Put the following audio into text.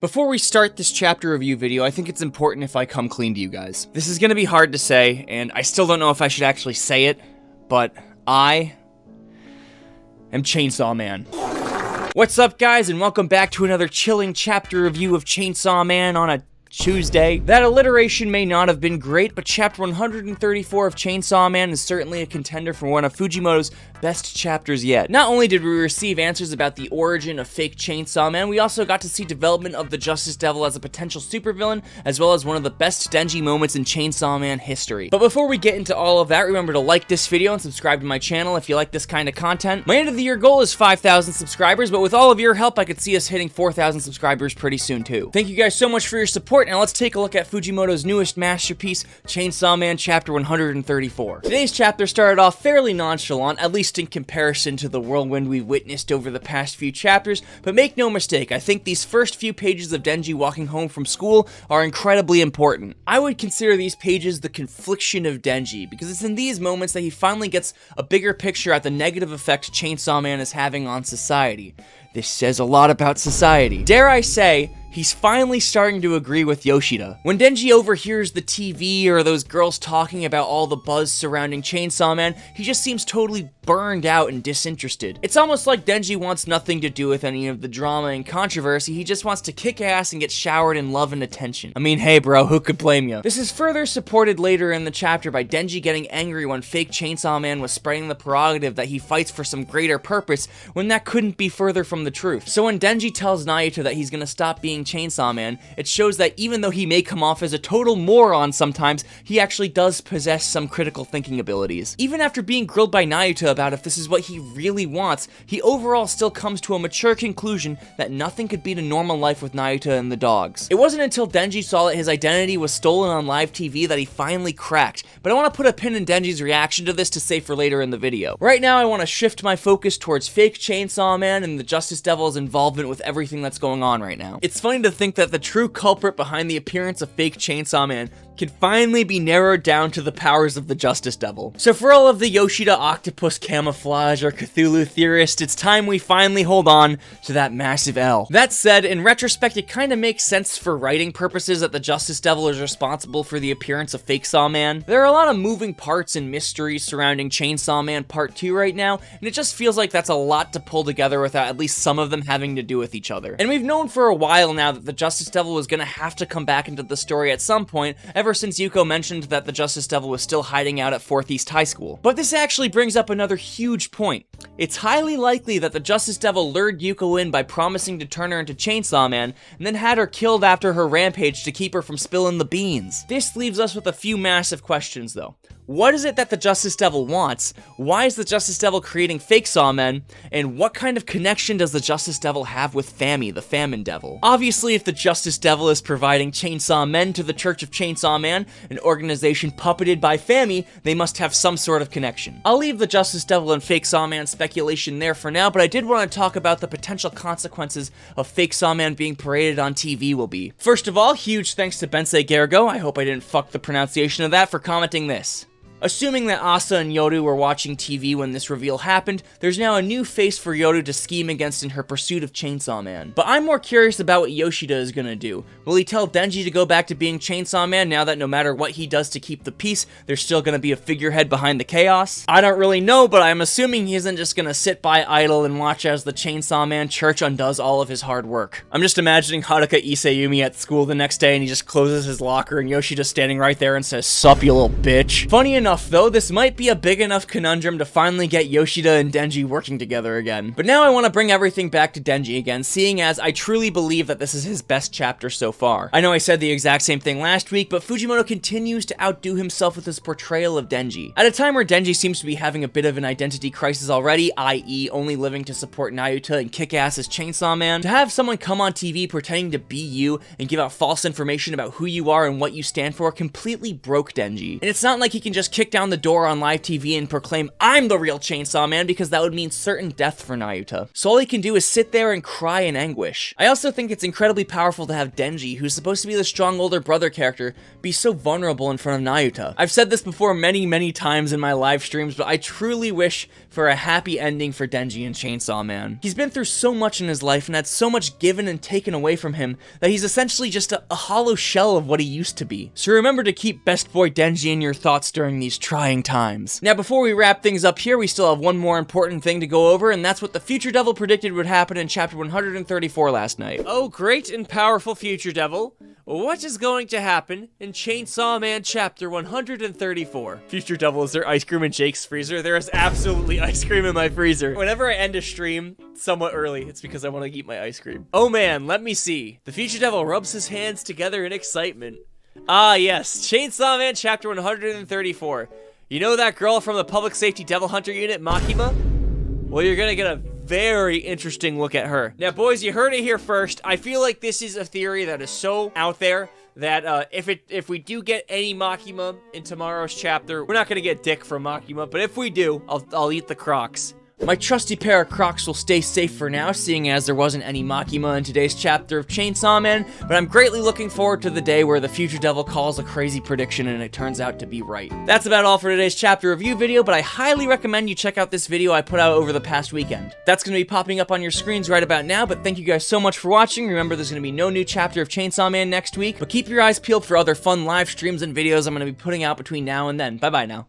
Before we start this chapter review video, I think it's important if I come clean to you guys. This is gonna be hard to say, and I still don't know if I should actually say it, but I am Chainsaw Man. What's up, guys, and welcome back to another chilling chapter review of Chainsaw Man on a Tuesday. That alliteration may not have been great, but chapter 134 of Chainsaw Man is certainly a contender for one of Fujimoto's best chapters yet. Not only did we receive answers about the origin of fake Chainsaw Man, we also got to see development of the Justice Devil as a potential supervillain, as well as one of the best Denji moments in Chainsaw Man history. But before we get into all of that, remember to like this video and subscribe to my channel if you like this kind of content. My end of the year goal is 5,000 subscribers, but with all of your help, I could see us hitting 4,000 subscribers pretty soon too. Thank you guys so much for your support. Now let's take a look at Fujimoto's newest masterpiece, Chainsaw Man chapter 134. Today's chapter started off fairly nonchalant, at least in comparison to the whirlwind we've witnessed over the past few chapters, but make no mistake, I think these first few pages of Denji walking home from school are incredibly important. I would consider these pages the confliction of Denji, because it's in these moments that he finally gets a bigger picture at the negative effect Chainsaw Man is having on society. This says a lot about society. Dare I say, he's finally starting to agree with Yoshida. When Denji overhears the TV or those girls talking about all the buzz surrounding Chainsaw Man, he just seems totally burned out and disinterested. It's almost like Denji wants nothing to do with any of the drama and controversy, he just wants to kick ass and get showered in love and attention. I mean, hey bro, who could blame you? This is further supported later in the chapter by Denji getting angry when fake Chainsaw Man was spreading the prerogative that he fights for some greater purpose when that couldn't be further from the truth. So when Denji tells Naruto that he's gonna stop being Chainsaw Man, it shows that even though he may come off as a total moron sometimes, he actually does possess some critical thinking abilities. Even after being grilled by Naruto about if this is what he really wants, he overall still comes to a mature conclusion that nothing could beat a normal life with Naruto and the dogs. It wasn't until Denji saw that his identity was stolen on live TV that he finally cracked, but I want to put a pin in Denji's reaction to this to save for later in the video. Right now I want to shift my focus towards fake Chainsaw Man and the Justice Devil's involvement with everything that's going on right now. It's funny to think that the true culprit behind the appearance of fake Chainsaw Man can finally be narrowed down to the powers of the Justice Devil. So for all of the Yoshida octopus camouflage or Cthulhu theorists, it's time we finally hold on to that massive L. That said, in retrospect, it kind of makes sense for writing purposes that the Justice Devil is responsible for the appearance of fake Saw Man. There are a lot of moving parts and mysteries surrounding Chainsaw Man Part 2 right now, and it just feels like that's a lot to pull together without at least some of them having to do with each other. And we've known for a while now that the Justice Devil was gonna have to come back into the story at some point, ever since Yuko mentioned that the Justice Devil was still hiding out at 4th East High School. But this actually brings up another huge point. It's highly likely that the Justice Devil lured Yuko in by promising to turn her into Chainsaw Man, and then had her killed after her rampage to keep her from spilling the beans. This leaves us with a few massive questions though. What is it that the Justice Devil wants? Why is the Justice Devil creating fake Sawmen? And what kind of connection does the Justice Devil have with Fami, the Famine Devil? Obviously, if the Justice Devil is providing Chainsaw Men to the Church of Chainsaw Man, an organization puppeted by Fami, they must have some sort of connection. I'll leave the Justice Devil and fake Sawman speculation there for now, but I did want to talk about the potential consequences of fake Sawman being paraded on TV will be. First of all, huge thanks to Bensei Gergo, I hope I didn't fuck the pronunciation of that, for commenting this. Assuming that Asa and Yoru were watching TV when this reveal happened, there's now a new face for Yoru to scheme against in her pursuit of Chainsaw Man. But I'm more curious about what Yoshida is gonna do. Will he tell Denji to go back to being Chainsaw Man now that no matter what he does to keep the peace, there's still gonna be a figurehead behind the chaos? I don't really know, but I'm assuming he isn't just gonna sit by idle and watch as the Chainsaw Man Church undoes all of his hard work. I'm just imagining Haruka Isayumi at school the next day and he just closes his locker and Yoshida's standing right there and says, "Sup, you little bitch." Funny enough though, this might be a big enough conundrum to finally get Yoshida and Denji working together again. But now I want to bring everything back to Denji again, seeing as I truly believe that this is his best chapter so far. I know I said the exact same thing last week, but Fujimoto continues to outdo himself with his portrayal of Denji. At a time where Denji seems to be having a bit of an identity crisis already, i.e. only living to support Naruto and kick ass as Chainsaw Man, to have someone come on TV pretending to be you and give out false information about who you are and what you stand for completely broke Denji. And it's not like he can just kick down the door on live TV and proclaim, "I'm the real Chainsaw Man," because that would mean certain death for Nayuta. So all he can do is sit there and cry in anguish. I also think it's incredibly powerful to have Denji, who's supposed to be the strong older brother character, be so vulnerable in front of Nayuta. I've said this before many times in my live streams, but I truly wish for a happy ending for Denji and Chainsaw Man. He's been through so much in his life and had so much given and taken away from him that he's essentially just a hollow shell of what he used to be. So remember to keep best boy Denji in your thoughts during these trying times. Now before we wrap things up here, we still have one more important thing to go over, and that's what the Future Devil predicted would happen in chapter 134 last night. Oh, great and powerful Future Devil, what is going to happen in Chainsaw Man chapter 134? Future Devil, is there ice cream in Jake's freezer? There is absolutely ice cream in my freezer. Whenever I end a stream somewhat early, it's because I want to eat my ice cream. Oh man, let me see. The Future Devil rubs his hands together in excitement. Ah yes, Chainsaw Man chapter 134. You know that girl from the Public Safety Devil Hunter unit, Makima? Well, you're gonna get a very interesting look at her. Now, boys, you heard it here first. I feel like this is a theory that is so out there that if we do get any Makima in tomorrow's chapter, we're not gonna get dick from Makima, but if we do, I'll eat the Crocs. My trusty pair of Crocs will stay safe for now, seeing as there wasn't any Makima in today's chapter of Chainsaw Man, but I'm greatly looking forward to the day where the Future Devil calls a crazy prediction and it turns out to be right. That's about all for today's chapter review video, but I highly recommend you check out this video I put out over the past weekend. That's going to be popping up on your screens right about now, but thank you guys so much for watching. Remember, there's going to be no new chapter of Chainsaw Man next week, but keep your eyes peeled for other fun live streams and videos I'm going to be putting out between now and then. Bye-bye now.